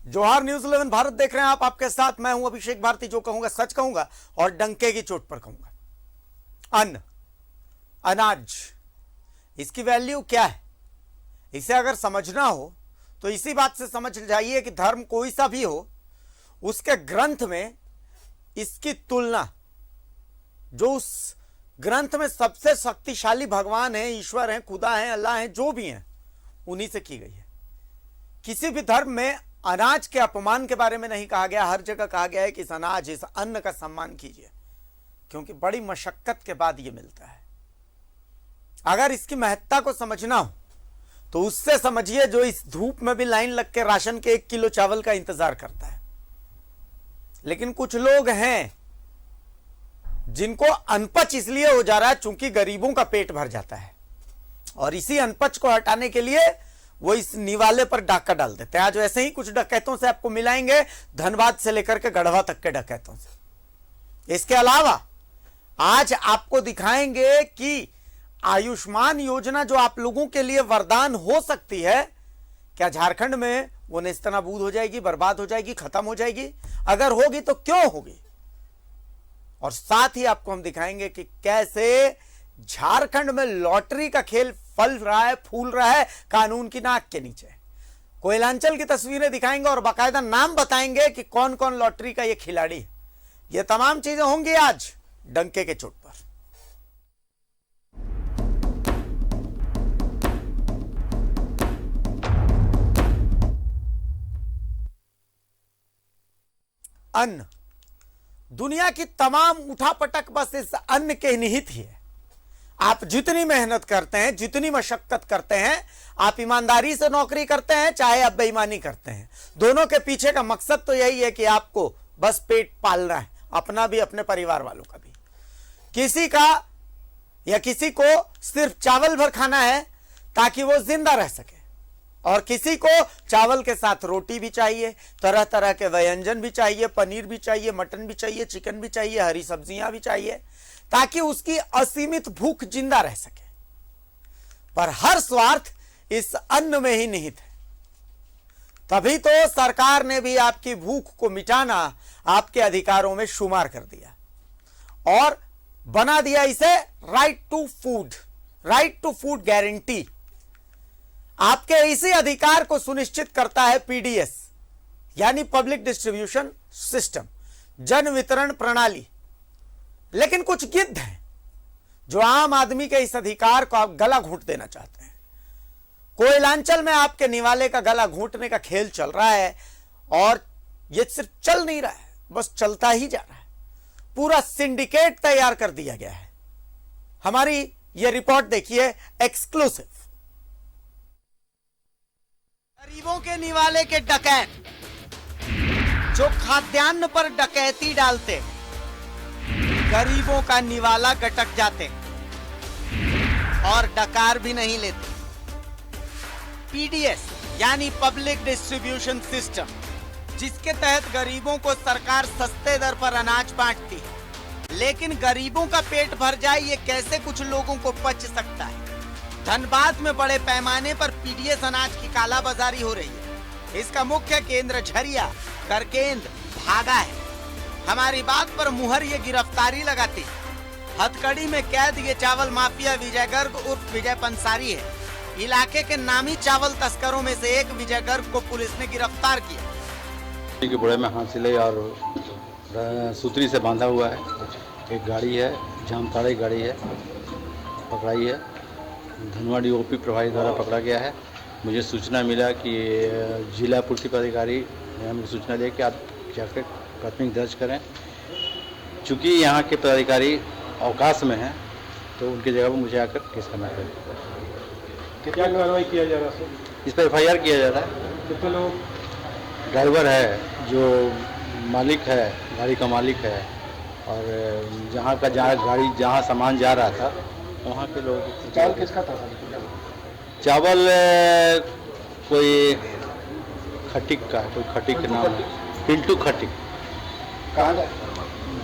जोहार न्यूज़ 11 भारत देख रहे हैं आप। आपके साथ मैं हूं अभिषेक भारती। जो कहूंगा सच कहूंगा और डंके की चोट पर कहूंगा। अन्न, अनाज, इसकी वैल्यू क्या है, इसे अगर समझना हो तो इसी बात से समझ जाइए कि धर्म कोई सा भी हो, उसके ग्रंथ में इसकी तुलना, जो उस ग्रंथ में सबसे शक्तिशाली भगवान है, ईश्वर है, खुदा है, अल्लाह है, जो भी है, उन्हीं से की गई है। किसी भी धर्म में अनाज के अपमान के बारे में नहीं कहा गया। हर जगह कहा गया है कि इस अनाज, इस अन्न का सम्मान कीजिए, क्योंकि बड़ी मशक्कत के बाद यह मिलता है। अगर इसकी महत्ता को समझना हो तो उससे समझिए जो इस धूप में भी लाइन लग के राशन के 1 किलो चावल का इंतजार करता है। लेकिन कुछ लोग हैं जिनको अनपच इसलिए हो जा रहा है चूंकि गरीबों का पेट भर जाता है, और इसी अनपच को हटाने के लिए वो इस निवाले पर डाका डाल देते हैं। आज वैसे ही कुछ डकैतों से आपको मिलाएंगे, धनबाद से लेकर के गढ़वा तक के डकैतों से। इसके अलावा आज आपको दिखाएंगे कि आयुष्मान योजना जो आप लोगों के लिए वरदान हो सकती है, क्या झारखंड में वो नेस्तनाबूद हो जाएगी, बर्बाद हो जाएगी, खत्म हो जाएगी? अगर होगी तो क्यों होगी? और साथ ही आपको हम दिखाएंगे कि कैसे झारखंड में लॉटरी का खेल फल रहा है, फूल रहा है कानून की नाक के नीचे। कोयलांचल की तस्वीरें दिखाएंगे और बाकायदा नाम बताएंगे कि कौन कौन लॉटरी का ये खिलाड़ी है। ये तमाम चीजें होंगी आज डंके के चोट पर। अन्न, दुनिया की तमाम उठापटक बस इस अन्न के निहित ही है। आप जितनी मेहनत करते हैं, जितनी मशक्कत करते हैं, आप ईमानदारी से नौकरी करते हैं चाहे आप बेईमानी करते हैं, दोनों के पीछे का मकसद तो यही है कि आपको बस पेट पालना है, अपना भी, अपने परिवार वालों का भी। किसी का या किसी को सिर्फ चावल भर खाना है ताकि वो जिंदा रह सके, और किसी को चावल के साथ रोटी भी चाहिए, तरह तरह के व्यंजन भी चाहिए, पनीर भी चाहिए, मटन भी चाहिए, चिकन भी चाहिए, हरी सब्जियां भी चाहिए, ताकि उसकी असीमित भूख जिंदा रह सके। पर हर स्वार्थ इस अन्न में ही निहित है। तभी तो सरकार ने भी आपकी भूख को मिटाना आपके अधिकारों में शुमार कर दिया और बना दिया इसे right to food, right to food guarantee. आपके इसी अधिकार को सुनिश्चित करता है पीडीएस, यानी पब्लिक डिस्ट्रीब्यूशन सिस्टम, जन वितरण प्रणाली। लेकिन कुछ गिद्ध हैं जो आम आदमी के इस अधिकार को आप गला घूंट देना चाहते हैं। कोयलांचल में आपके निवाले का गला घूंटने का खेल चल रहा है, और यह सिर्फ चल नहीं रहा है, बस चलता ही जा रहा है। पूरा सिंडिकेट तैयार कर दिया गया है। हमारी यह रिपोर्ट देखिए, एक्सक्लूसिव। गरीबों के निवाले के डकैत जो खाद्यान्न पर डकैती डालते, गरीबों का निवाला गटक जाते और डकार भी नहीं लेते। पीडीएस यानी पब्लिक डिस्ट्रीब्यूशन सिस्टम, जिसके तहत गरीबों को सरकार सस्ते दर पर अनाज बांटती है। लेकिन गरीबों का पेट भर जाए ये कैसे कुछ लोगों को पच सकता है? धनबाद में बड़े पैमाने पर पीडीएस अनाज की कालाबाजारी हो रही है। इसका मुख्य केंद्र झरिया, करकेंद्र, भागा है। हमारी बात पर मुहर ये गिरफ्तारी लगाती है। हथकड़ी में कैद ये चावल माफिया विजय गर्ग उर्फ विजय पंसारी है। इलाके के नामी चावल तस्करों में से एक विजय गर्ग को पुलिस ने गिरफ्तार किया। के बुढ़े में हाथ सिलाई और सूतरी से बांधा हुआ है। एक गाड़ी है, जामताड़ी गाड़ी है, पकड़ाई है। धनवाड़ी ओपी प्रभारी द्वारा पकड़ा गया है। मुझे सूचना मिला कि जिला पूर्ति पदाधिकारी ने हमें सूचना दी कि आप जाकर प्राथमिक दर्ज करें। चूँकि यहाँ के पदाधिकारी अवकाश में हैं तो उनकी जगह पर मुझे आकर केस करना पड़ेगा। क्या कार्रवाई किया जा रहा है? इस पर FIR किया जा रहा है। कितने लोग? ड्राइवर है, जो मालिक है, गाड़ी का मालिक है, और जहाँ गाड़ी जहाँ सामान जा रहा था वहाँ के लोग। चावल किसका था? चावल कोई खटिक का, कोई खटिक के नाम, पिंटू खटिक। कहाँ?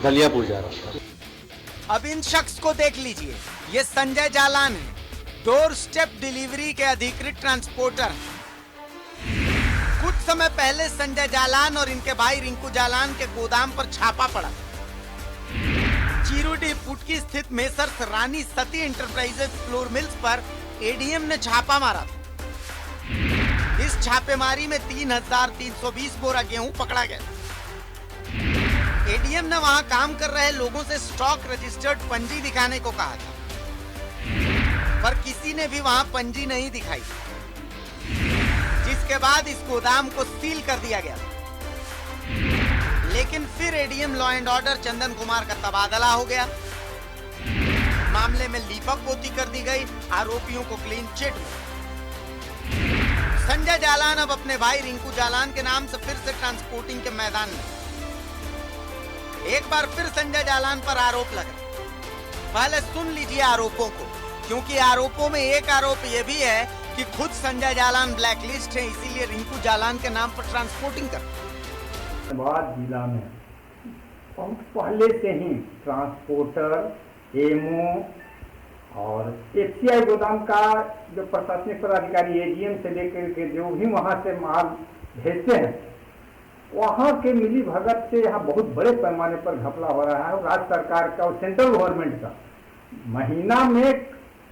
दलियापुर जा रहा था। अब इन शख्स को देख लीजिए, ये संजय जालान है, डोर स्टेप डिलीवरी के अधिकृत ट्रांसपोर्टर। कुछ समय पहले संजय जालान और इनके भाई रिंकू जालान के गोदाम पर छापा पड़ा। चीरुडी पुटकी स्थित messrs Rani Sati enterprises flour mills पर एडीएम ने छापा मारा था। इस छापेमारी में 3,320 बोरा गेहूं पकड़ा गया। एडीएम ने वहां काम कर रहे लोगों से स्टॉक रजिस्टर्ड पंजी दिखाने को कहा था, पर किसी ने भी वहां पंजी नहीं दिखाई, जिसके बाद इस गोदाम को सील कर दिया गया। लेकिन फिर ADM law and order Chandan Kumar का तबादला हो गया। मामले में लीपक पोती कर दी गई, आरोपियों को क्लीन चिट मिला। संजय जालान अब अपने भाई रिंकू जालान के नाम से फिर से ट्रांसपोर्टिंग के मैदान में। एक बार फिर संजय जालान पर आरोप लगा। पहले सुन लीजिए आरोपों को, क्योंकि आरोपों में एक आरोप यह भी है कि खुद संजय जालान ब्लैकलिस्ट है, इसीलिए रिंकू जालान के नाम पर ट्रांसपोर्टिंग कर। धनबाद जिला में बहुत पहले से ही ट्रांसपोर्टर, एमओ और एफसीआई गोदाम का जो प्रशासनिक पदाधिकारी एजीएम से लेकर के जो भी वहाँ से माल भेजते हैं, वहाँ के मिली भगत से यहाँ बहुत बड़े पैमाने पर घपला हो रहा है। राज्य सरकार का और सेंट्रल गवर्नमेंट का महीना में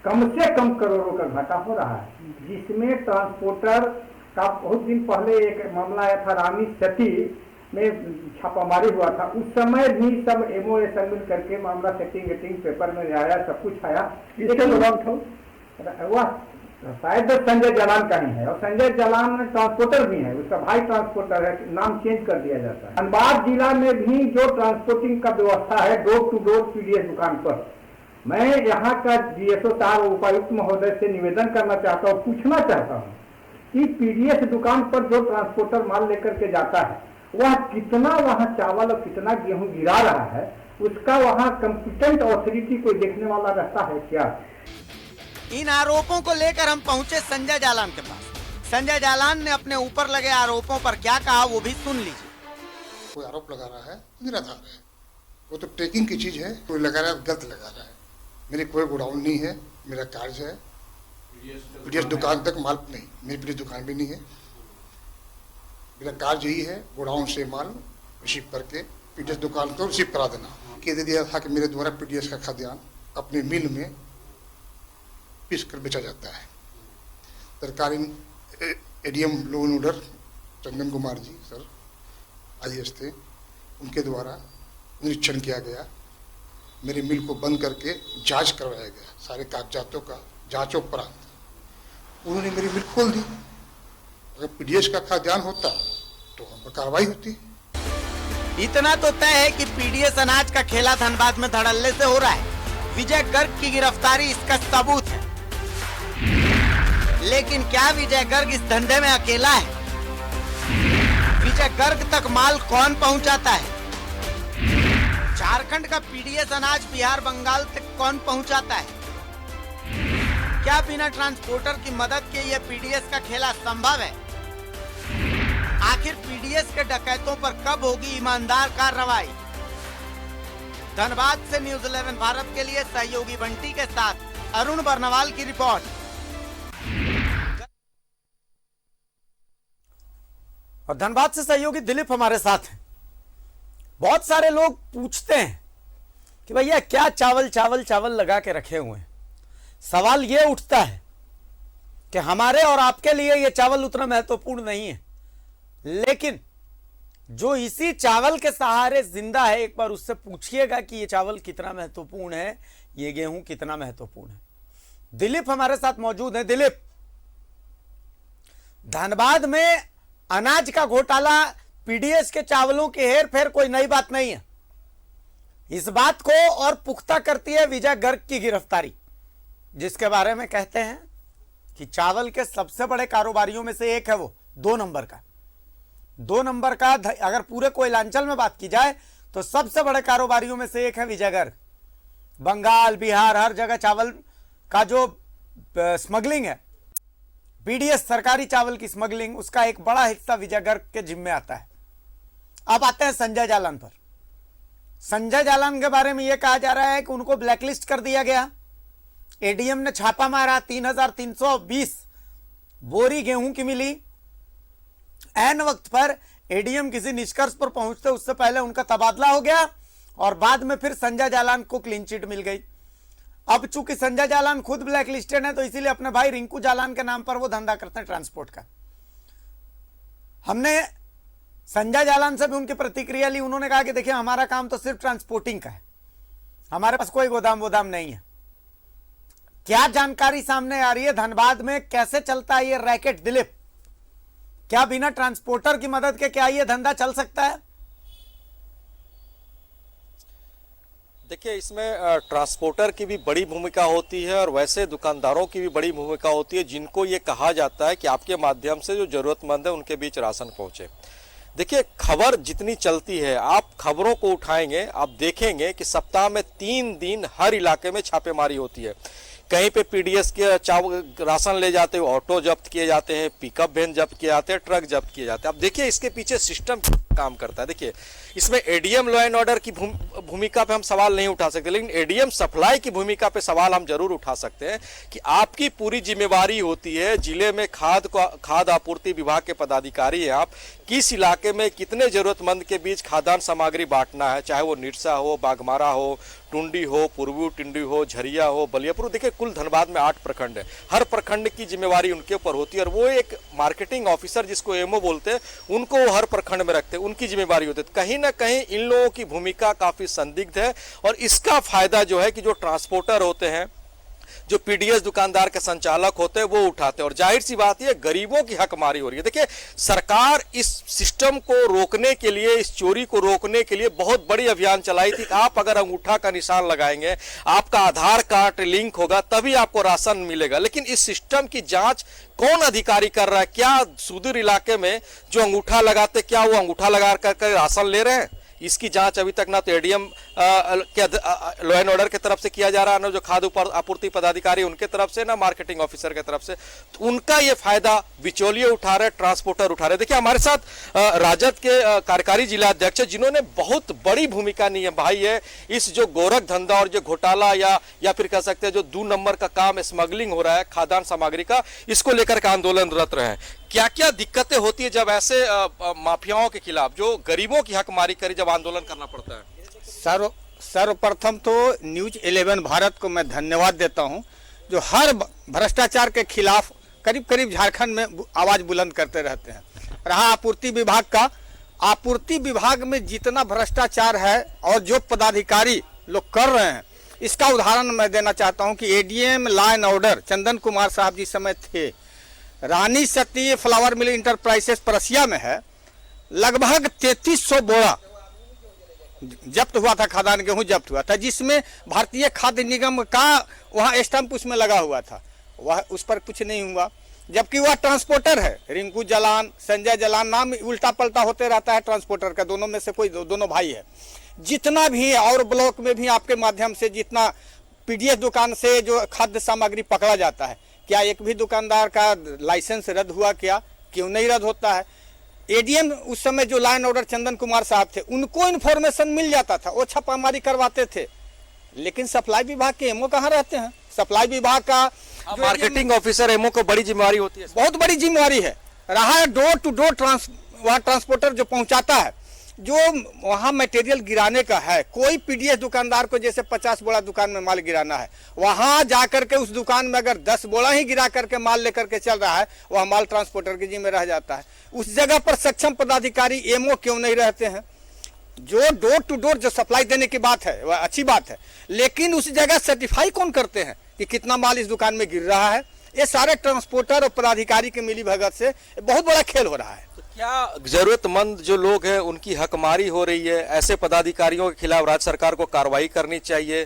कम से कम करोड़ों का घाटा हो रहा है, जिसमें ट्रांसपोर्टर का बहुत दिन पहले एक मामला आया था, रानी सती में छापामारी हुआ था। उस समय भी सब एमओए सब मिल करके मामला सेटिंग पेपर में आया, सब कुछ आया। वह शायद संजय जालान का ही है, और संजय जालान ट्रांसपोर्टर भी है, उसका भाई ट्रांसपोर्टर है, नाम चेंज कर दिया जाता है। धनबाद जिला में भी जो ट्रांसपोर्टिंग का व्यवस्था है डोर टू डोर पीडीएस दुकान पर, मैं यहाँ का डीएसओ साहब उपायुक्त महोदय से निवेदन करना चाहता हूँ, पूछना चाहता हूँ कि पीडीएस दुकान पर जो ट्रांसपोर्टर माल लेकर के जाता है, वह कितना वहाँ चावल और कितना गेहूं गिरा रहा है, उसका वहाँ कंपिटेंट अथॉरिटी कोई देखने वाला रहता है क्या? इन आरोपों को लेकर हम पहुंचे संजय जालान के पास। संजय जालान ने अपने ऊपर लगे आरोपों पर क्या कहा, वो भी सुन लीजिए। कोई आरोप लगा रहा है, निराधार है, वो तो ट्रेकिंग की चीज है। कोई लगा रहा है, गलत लगा रहा है। मेरी कोई गोडाउन नहीं है, मेरा कार्य है पीडीएस दुकान तक माल नहीं, मेरी पीडीएस दुकान भी नहीं है। मेरा कार्य यही है गोडाउन से माल रिसीव करके पीडीएस दुकान को रिसीव करा देना। कह दे दिया था कि मेरे द्वारा पीडीएस का खाद्यान्न अपने मिल में पीस कर बेचा जाता है। सरकारी ADM law and order Chandan Kumar ji sir IAS थे, उनके द्वारा निरीक्षण किया गया। मेरे मिल को बंद करके जांच करवाया गया, सारे कागजातों का जांचोपरांत उन्होंने मेरी मिल खोल दी। अगर पीडीएस का खाद्यान्न होता तो हम पर कार्रवाई होती। इतना तो तय है कि पीडीएस अनाज का खेला धनबाद में धड़ल्ले से हो रहा है। विजय गर्ग की गिरफ्तारी इसका सबूत है। लेकिन क्या विजय गर्ग इस धंधे में अकेला है? विजय गर्ग तक माल कौन पहुंचाता है? झारखंड का पीडीएस अनाज बिहार बंगाल तक कौन पहुंचाता है? क्या बिना ट्रांसपोर्टर की मदद के यह पीडीएस का खेला संभव है? आखिर पीडीएस के डकैतों पर कब होगी ईमानदार कार्रवाई? धनबाद से न्यूज़ 11 भारत के लिए सहयोगी बंटी के साथ अरुण बर्नवाल की रिपोर्ट। और धनबाद से सहयोगी दिलीप हमारे साथ हैं। बहुत सारे लोग पूछते हैं कि भैया क्या चावल चावल चावल लगा के रखे हुए हैं। सवाल यह उठता है कि हमारे और आपके लिए यह चावल उतना महत्वपूर्ण नहीं है, लेकिन जो इसी चावल के सहारे जिंदा है, एक बार उससे पूछिएगा कि यह चावल कितना महत्वपूर्ण है, यह गेहूं कितना महत्वपूर्ण है। दिलीप हमारे साथ मौजूद है। दिलीप, धनबाद में अनाज का घोटाला, पीडीएस के चावलों के हेर फेर कोई नई बात नहीं है। इस बात को और पुख्ता करती है विजय गर्ग की गिरफ्तारी, जिसके बारे में कहते हैं कि चावल के सबसे बड़े कारोबारियों में से एक है वो, 2 नंबर का अगर पूरे कोयलांचल में बात की जाए तो सबसे बड़े कारोबारियों में से एक है विजय गर्ग। बंगाल, बिहार, हर जगह चावल का जो स्मगलिंग है, पीडीएस सरकारी चावल की स्मगलिंग, उसका एक बड़ा हिस्सा विजय गर्ग के जिम्मे आता है। अब आते हैं संजय जालान पर। संजय जालान के बारे में यह कहा जा रहा है कि उनको ब्लैकलिस्ट कर दिया गया। एडीएम ने छापा मारा, 3,320 बोरी गेहूं की मिली। ऐन वक्त पर एडीएम किसी निष्कर्ष पर पहुंचते उससे पहले उनका तबादला हो गया और बाद में फिर संजय जालान को क्लीन चिट मिल गई। अब चूंकि संजय जालान खुद ब्लैक लिस्टेड है तो इसीलिए अपने भाई रिंकू जालान के नाम पर वो धंधा करते हैं ट्रांसपोर्ट का। हमने संजय जालान से भी उनकी प्रतिक्रिया ली। उन्होंने कहा कि देखिए हमारा काम तो सिर्फ ट्रांसपोर्टिंग का है, हमारे पास कोई गोदाम वोदाम नहीं है। क्या जानकारी सामने आ रही है धनबाद में कैसे चलता है ये रैकेट दिलीप? क्या बिना ट्रांसपोर्टर की मदद के क्या ये धंधा चल सकता है? देखिए, इसमें ट्रांसपोर्टर की भी बड़ी भूमिका होती है और वैसे दुकानदारों की भी बड़ी भूमिका होती है, जिनको ये कहा जाता है कि आपके माध्यम से जो जरूरतमंद है उनके बीच राशन पहुंचे। देखिए, खबर जितनी चलती है, आप खबरों को उठाएंगे, आप देखेंगे कि सप्ताह में 3 दिन हर इलाके में छापेमारी होती है। कहीं पे पीडीएस के राशन ले जाते हुए ऑटो जब्त किए जाते हैं, पिकअप वैन जब्त किए जाते हैं, ट्रक जब्त किए जाते हैं। अब देखिए इसके पीछे सिस्टम काम करता है। देखिए, इसमें एडीएम लॉ एंड ऑर्डर की भूमिका पे हम सवाल नहीं उठा सकते, लेकिन एडीएम सप्लाई की भूमिका पे सवाल हम जरूर उठा सकते हैं कि आपकी पूरी जिम्मेवारी होती है जिले में खाद्य आपूर्ति विभाग के पदाधिकारी हैं आप, किस इलाके में कितने जरूरतमंद के बीच खाद्यान्न सामग्री बांटना है, चाहे वो निरसा हो, बाघमारा हो, टुंडी हो, पूर्वी टुंडी हो, झरिया हो, बलियापुर। देखिए, कुल धनबाद में 8 प्रखंड है, हर प्रखंड की जिम्मेवारी उनके ऊपर होती है और वो एक मार्केटिंग ऑफिसर जिसको एमओ बोलते हैं उनको वो हर प्रखंड में रखते हैं, उनकी जिम्मेवारी होती है। कहीं ना कहीं इन लोगों की भूमिका काफी संदिग्ध है और इसका फायदा जो है कि जो ट्रांसपोर्टर होते हैं, जो पीडीएस दुकानदार के संचालक होते हैं, वो उठाते हैं और जाहिर सी बात है गरीबों की हकमारी हो रही है। देखिए, सरकार इस सिस्टम को रोकने के लिए, इस चोरी को रोकने के लिए बहुत बड़ी अभियान चलाई थी। आप अगर अंगूठा का निशान लगाएंगे, आपका आधार कार्ड लिंक होगा, तभी आपको राशन मिलेगा। लेकिन इस सिस्टम की जांच कौन अधिकारी कर रहा है? क्या सुदूर इलाके में जो अंगूठा लगाते, क्या वो अंगूठा लगा कर राशन ले रहे हैं? इसकी जांच अभी तक ना तो एडीएम लॉ एंड ऑर्डर की तरफ से किया जा रहा है, ना जो खाद्य आपूर्ति पदाधिकारी उनके तरफ से, ना मार्केटिंग ऑफिसर की तरफ से। तो उनका ये फायदा बिचौलिए उठा रहे, ट्रांसपोर्टर उठा रहे। देखिए, हमारे साथ राजद के कार्यकारी जिला अध्यक्ष जिन्होंने बहुत बड़ी भूमिका निभाई है इस जो गोरख धंधा और जो घोटाला या फिर कह सकते हैं जो 2 नंबर का काम स्मगलिंग हो रहा है खाद्यान्न सामग्री का, इसको लेकर के आंदोलनरत रहे हैं। क्या क्या दिक्कतें होती है जब ऐसे माफियाओं के खिलाफ, जो गरीबों की हकमारी करी, जब आंदोलन करना पड़ता है? सर्वप्रथम तो न्यूज 11 भारत को मैं धन्यवाद देता हूं, जो हर भ्रष्टाचार के खिलाफ करीब करीब झारखंड में आवाज बुलंद करते रहते हैं। रहा आपूर्ति विभाग का, आपूर्ति विभाग में जितना भ्रष्टाचार है और जो पदाधिकारी लोग कर रहे हैं, इसका उदाहरण मैं देना चाहता हूं कि ADM law and order Chandan Kumar साहब जिस समय थे, रानी सती फ्लावर मिल इंटरप्राइजेस परसिया में है, लगभग 3300 बोरा जब्त हुआ था, खाद्यान्न गेहूं जब्त हुआ था, जिसमें भारतीय खाद्य निगम का वहां स्टैंप उसमें लगा हुआ था। वह उस पर कुछ नहीं हुआ, जबकि वह ट्रांसपोर्टर है। रिंकू जालान, संजय जालान, नाम उल्टा पलटा होते रहता है ट्रांसपोर्टर का, दोनों में से कोई दोनों भाई है। जितना भी और ब्लॉक में भी आपके माध्यम से जितना पीडीएस दुकान से जो खाद्य सामग्री पकड़ा जाता है, क्या एक भी दुकानदार का लाइसेंस रद्द हुआ? क्या क्यों नहीं रद्द होता है? एडीएम उस समय जो law and order Chandan Kumar साहब थे, उनको इन्फॉर्मेशन मिल जाता था, वो छापामारी करवाते थे। लेकिन सप्लाई विभाग के एमओ कहाँ रहते हैं? सप्लाई विभाग का मार्केटिंग ऑफिसर एमओ को बड़ी जिम्मेवारी होती है, बहुत बड़ी जिम्मेवारी है। रहा है डोर टू डोर वहाँ ट्रांसपोर्टर जो पहुंचाता है, जो वहाँ मटेरियल गिराने का है। कोई पीडीएस दुकानदार को जैसे 50 बोरा दुकान में माल गिराना है, वहाँ जाकर के उस दुकान में अगर 10 बोरा ही गिरा करके माल लेकर के चल रहा है, वह माल ट्रांसपोर्टर की जिम्मे रह जाता है। उस जगह पर सक्षम पदाधिकारी एमओ क्यों नहीं रहते हैं? जो डोर टू डोर जो सप्लाई देने की बात है वह अच्छी बात है, लेकिन उस जगह सर्टिफाई कौन करते हैं कि कितना माल इस दुकान में गिर रहा है? ये सारे ट्रांसपोर्टर और पदाधिकारी की मिली भगत से बहुत बड़ा खेल हो रहा है। तो क्या जरूरतमंद जो लोग हैं उनकी हकमारी हो रही है? ऐसे पदाधिकारियों के खिलाफ राज्य सरकार को कार्रवाई करनी चाहिए,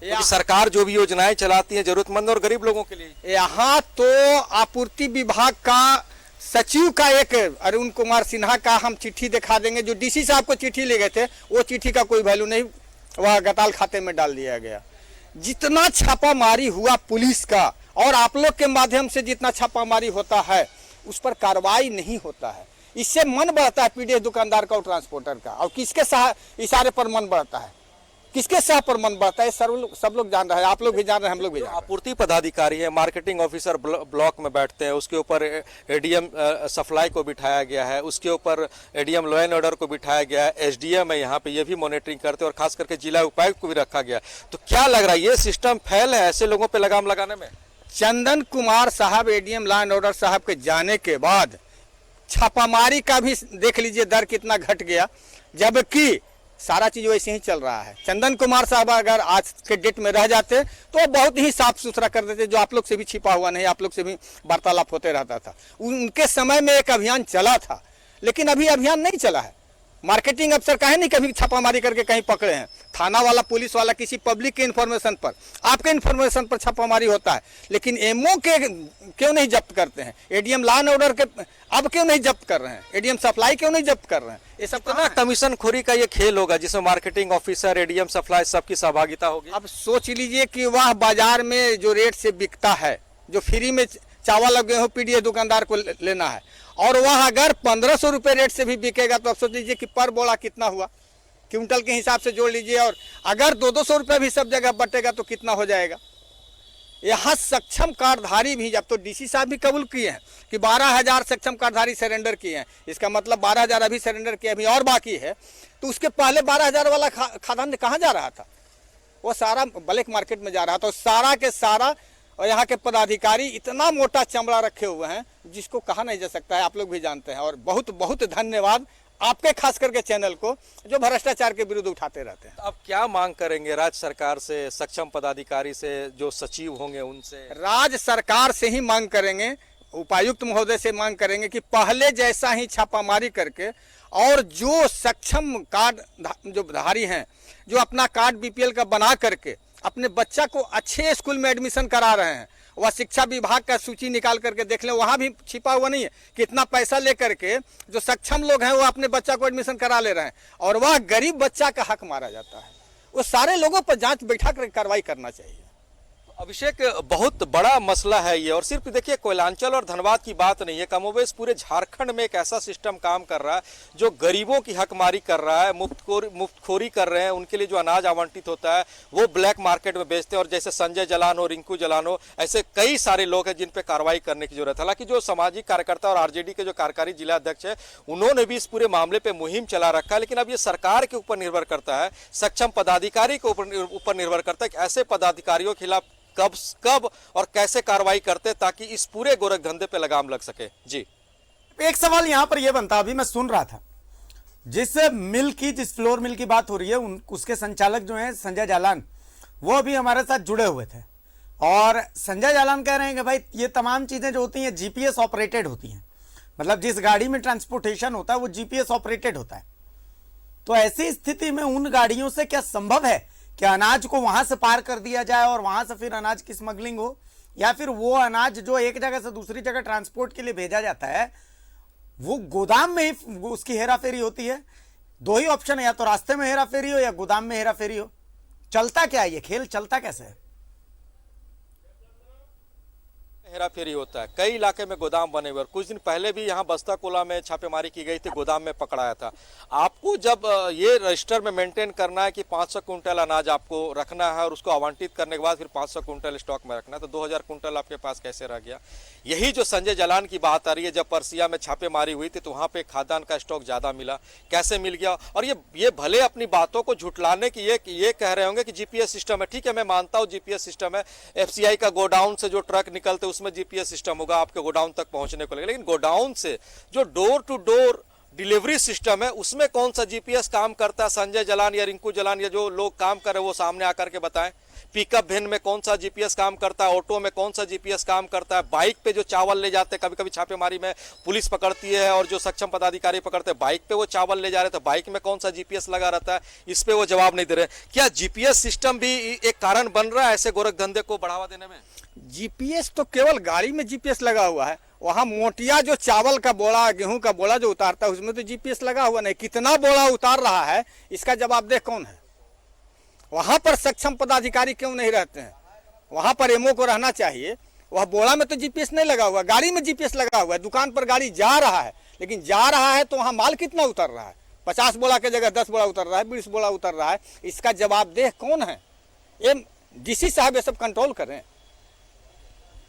क्योंकि सरकार जो भी योजनाएं चलाती है जरूरतमंद और गरीब लोगों के लिए। यहाँ तो आपूर्ति विभाग का सचिव का एक अरुण कुमार सिन्हा का हम चिट्ठी दिखा देंगे, जो डीसी साहब को चिट्ठी ले गए थे, वो चिट्ठी का कोई वैल्यू नहीं, वह गताल खाते में डाल दिया गया। जितना छापामारी हुआ पुलिस का और आप लोग के माध्यम से जितना छापामारी होता है, उस पर कार्रवाई नहीं होता है। इससे मन बढ़ता है पीडीएस दुकानदार का और ट्रांसपोर्टर का, और किसके इशारे पर मन बढ़ता है? किसके सह पर मन बढ़ता है, सब लोग जान रहे हैं, आप लोग भी जान रहे हैं, हम लोग भी जान रहे हैं। आपूर्ति पदाधिकारी है, मार्केटिंग ऑफिसर ब्लॉक में बैठते हैं, उसके ऊपर एडीएम सप्लाई को बिठाया गया है, उसके ऊपर एडीएम लॉ एंड ऑर्डर को बिठाया गया है, एसडीएम है यहाँ पे, ये भी मॉनिटरिंग करते हैं और खास करके जिला उपायुक्त को भी रखा गया। तो क्या लग रहा है ये सिस्टम फेल है ऐसे लोगों पे लगाम लगाने में? चंदन कुमार साहब एडीएम लॉ एंड ऑर्डर साहब के जाने के बाद छापामारी का भी देख लीजिए दर कितना घट गया, जबकि सारा चीज वैसे ही चल रहा है। चंदन कुमार साहब अगर आज के डेट में रह जाते तो बहुत ही साफ सुथरा कर देते, जो आप लोग से भी छिपा हुआ नहीं, आप लोग से भी वार्तालाप होते रहता था। उनके समय में एक अभियान चला था, लेकिन अभी अभियान नहीं चला है। मार्केटिंग अफसर काहे नहीं कभी छापामारी करके कहीं पकड़े हैं? थाना वाला, पुलिस वाला किसी पब्लिक के इन्फॉर्मेशन पर, आपके इन्फॉर्मेशन पर छापामारी होता है, लेकिन एमओ के क्यों नहीं जब्त करते हैं? एडीएम लॉ एंड ऑर्डर के अब क्यों नहीं जब्त कर रहे हैं? एडीएम सप्लाई क्यों नहीं जब्त कर रहे हैं? ये सब ना कमीशन खोरी का ये खेल होगा जिसमें मार्केटिंग ऑफिसर, एडीएम सप्लाई सबकी सहभागिता होगी। अब सोच लीजिए कि वह बाजार में जो रेट से बिकता है, जो फ्री में चावल लगे हो पीडीएस दुकानदार को लेना है, और वह अगर 1500 रुपये रेट से भी बिकेगा तो अब सोच लीजिए कि पर बोरा कितना हुआ, क्विंटल के हिसाब से जोड़ लीजिए, और अगर 200 रुपये भी सब जगह बटेगा तो कितना हो जाएगा। यहाँ सक्षम कार्डधारी भी, जब तो डीसी साहब भी कबूल किए हैं कि 12,000 सक्षम कार्डधारी सरेंडर किए हैं, इसका मतलब 12,000 अभी सरेंडर किए, अभी और बाकी है। तो उसके पहले 12,000 वाला खाद्यान्न कहाँ जा रहा था? वो सारा ब्लैक मार्केट में जा रहा था, सारा के सारा। और यहाँ के पदाधिकारी इतना मोटा चमड़ा रखे हुए हैं जिसको कहा नहीं जा सकता है, आप लोग भी जानते हैं। और बहुत बहुत धन्यवाद आपके खास करके चैनल को जो भ्रष्टाचार के विरुद्ध उठाते रहते हैं। अब क्या मांग करेंगे राज्य सरकार से, सक्षम पदाधिकारी से, जो सचिव होंगे उनसे? राज्य सरकार से ही मांग करेंगे, उपायुक्त महोदय से मांग करेंगे कि पहले जैसा ही छापामारी करके, और जो सक्षम कार्ड जो धारी हैं, जो अपना कार्ड बीपीएल का बना करके अपने बच्चा को अच्छे स्कूल में एडमिशन करा रहे हैं, वह शिक्षा विभाग का सूची निकाल करके देख लें, वहाँ भी छिपा हुआ नहीं है कितना पैसा लेकर के जो सक्षम लोग हैं वो अपने बच्चा को एडमिशन करा ले रहे हैं, और वह गरीब बच्चा का हक मारा जाता है। वो सारे लोगों पर जांच बैठा कर कार्रवाई करना चाहिए। अभिषेक, बहुत बड़ा मसला है ये, और सिर्फ देखिए कोयलांचल और धनबाद की बात नहीं है, कमोबेश पूरे झारखंड में एक ऐसा सिस्टम काम कर रहा है जो गरीबों की हकमारी कर रहा है, मुफ्तखोरी कर रहे हैं। उनके लिए जो अनाज आवंटित होता है वो ब्लैक मार्केट में बेचते हैं, और जैसे संजय जलान हो, रिंकू जलान हो, ऐसे कई सारे लोग हैं जिन पे कार्रवाई करने की जरूरत है। हालांकि जो सामाजिक कार्यकर्ता और आरजेडी के जो कार्यकारी जिला अध्यक्ष है उन्होंने भी इस पूरे मामले पर मुहिम चला रखा है, लेकिन अब ये सरकार के ऊपर निर्भर करता है, सक्षम पदाधिकारी के ऊपर निर्भर करता है कि ऐसे पदाधिकारियों के खिलाफ कब और कैसे कार्रवाई करते ताकि इस पूरे गोरख धंधे पे लगाम लग सके। जी, एक सवाल यहां पर यह बनता, अभी मैं सुन रहा था, जिस फ्लोर मिल की बात हो रही है, उसके संचालक जो हैं संजय जालान, वो अभी हमारे साथ जुड़े हुए थे, और संजय जालान कह रहे हैं कि भाई ये तमाम चीजें जो होती हैं जीपीएस ऑपरेटेड होती हैं, मतलब जिस गाड़ी में ट्रांसपोर्टेशन होता है वो जीपीएस ऑपरेटेड होता है। तो ऐसी स्थिति में उन गाड़ियों से क्या संभव है कि अनाज को वहां से पार कर दिया जाए और वहां से फिर अनाज की स्मगलिंग हो, या फिर वो अनाज जो एक जगह से दूसरी जगह ट्रांसपोर्ट के लिए भेजा जाता है वो गोदाम में ही उसकी हेराफेरी होती है? दो ही ऑप्शन है, या तो रास्ते में हेराफेरी हो या गोदाम में हेराफेरी हो। चलता क्या है ये खेल, चलता कैसे है? हेराफेरी होता है, कई इलाके में गोदाम बने हुए। कुछ दिन पहले भी यहाँ बस्ता कोला में छापेमारी की गई थी, गोदाम में पकड़ाया था। आपको जब ये रजिस्टर में मेंटेन करना है कि 500 कुंटल अनाज आपको रखना है और उसको आवंटित करने के बाद फिर 500 कुंटल स्टॉक में रखना है, तो 2000 कुंटल आपके पास कैसे रह गया? यही जो संजय जलान की बात आ रही है, जब परसिया में छापेमारी हुई थी तो वहाँ पे खाद्यान्न का स्टॉक ज्यादा मिला, कैसे मिल गया? और ये भले अपनी बातों को झुटलाने की ये कह रहे होंगे कि जीपीएस सिस्टम है। ठीक है, मैं मानता हूँ जीपीएस सिस्टम है, एफसीआई का गोडाउन से जो ट्रक निकलते उसमें जीपीएस सिस्टम होगा आपके गोडाउन तक पहुंचने को, लेकिन गोडाउन से जो door to door delivery system है उसमें कौन सा जीपीएस काम करता है? संजय जलान या रिंकू जलान या जो लोग काम कर रहे हैं वो सामने आकर के बताएं। पिकअप वैन में कौन सा जीपीएस काम करता है? ऑटो में कौन सा जीपीएस काम करता है? बाइक पे जो चावल ले जाते हैं, कभी कभी छापेमारी में पुलिस पकड़ती है और जो सक्षम पदाधिकारी पकड़ते हैं, बाइक पे वो चावल ले जा रहे थे, बाइक में कौन सा जीपीएस लगा रहता है? इस पे वो जवाब नहीं दे रहे। क्या जीपीएस सिस्टम भी एक कारण बन रहा है ऐसे गोरख धंधे को बढ़ावा देने में? जीपीएस तो केवल गाड़ी में जीपीएस लगा हुआ है, वहाँ मोटिया जो चावल का बोरा, गेहूं का बोरा जो उतारता है उसमें तो जीपीएस लगा हुआ नहीं। कितना बोरा उतार रहा है इसका जवाबदेह कौन है? वहां पर सक्षम पदाधिकारी क्यों नहीं रहते हैं? वहां पर एमओ को रहना चाहिए। वह बोरा में तो जीपीएस नहीं लगा हुआ, गाड़ी में जीपीएस लगा हुआ है। दुकान पर गाड़ी जा रहा है, लेकिन जा रहा है तो वहां माल कितना उतर रहा है, 50 बोरा की जगह 10 बोरा उतर रहा है, 20 बोरा उतर रहा है। इसका जवाबदेह कौन है? ये डीसी साहब ये सब कंट्रोल करें।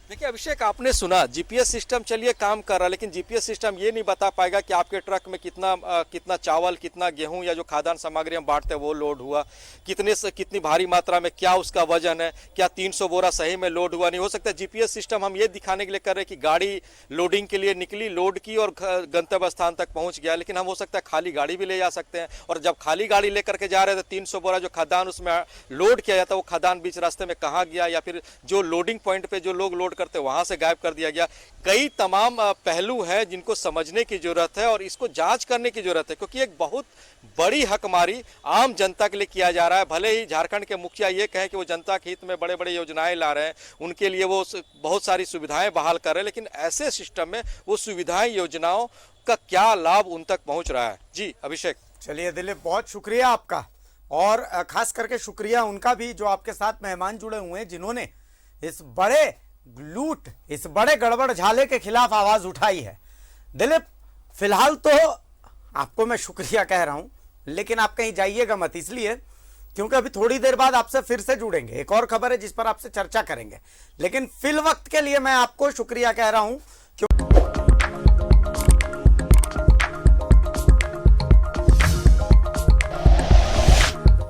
देखिए अभिषेक, आपने सुना जीपीएस सिस्टम चलिए काम कर रहा है, लेकिन जीपीएस सिस्टम ये नहीं बता पाएगा कि आपके ट्रक में कितना चावल, कितना गेहूं या जो खाद्यान्न सामग्री हम बांटते हैं वो लोड हुआ, कितनी भारी मात्रा में क्या उसका वजन है, क्या 300 बोरा सही में लोड हुआ। नहीं हो सकता जीपीएस सिस्टम हम ये दिखाने के लिए कर रहे हैं कि गाड़ी लोडिंग के लिए निकली, लोड की और गंतव्य स्थान तक पहुंच गया, लेकिन हम हो सकता है खाली गाड़ी भी ले जा सकते हैं। और जब खाली गाड़ी लेकर के जा रहे थे 300 बोरा जो खाद्यान्न उसमें लोड किया जाता है, वो खाद्यान्न बीच रास्ते में कहाँ गया, या फिर जो लोडिंग पॉइंट पे जो लोग लोड करते वहां से गायब कर दिया गया। कई तमाम पहलू हैं जिनको समझने की जरूरत है और इसको जांच करने की जरूरत है, क्योंकि एक बहुत बड़ी हकमारी आम जनता के लिए किया जा रहा है। भले ही झारखंड के मुखिया ये कहें कि वो जनता के हित में बड़े बड़े योजनाएं ला रहे हैं, उनके लिए वो बहुत सारी सुविधाएं बहाल कर रहे हैं, लेकिन ऐसे सिस्टम में वो सुविधाएं, योजनाओं का क्या लाभ उन तक पहुंच रहा है? जी अभिषेक। चलिए दिलीप, बहुत शुक्रिया आपका, और खास करके शुक्रिया उनका भी जो आपके साथ मेहमान जुड़े हुए हैं, जिन्होंने इस बड़े लूट, इस बड़े गड़बड़ झाले के खिलाफ आवाज उठाई है। दिलीप, फिलहाल तो आपको मैं शुक्रिया कह रहा हूं, लेकिन आप कहीं जाइएगा मत, इसलिए क्योंकि अभी थोड़ी देर बाद आपसे फिर से जुड़ेंगे, एक और खबर है जिस पर आपसे चर्चा करेंगे, लेकिन फिल वक्त के लिए मैं आपको शुक्रिया कह रहा हूं।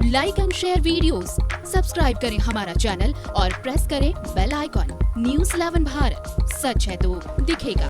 Like and share videos, subscribe करें हमारा चैनल और प्रेस करें बेल आइकॉन। न्यूज़ 11 भारत, सच है तो दिखेगा।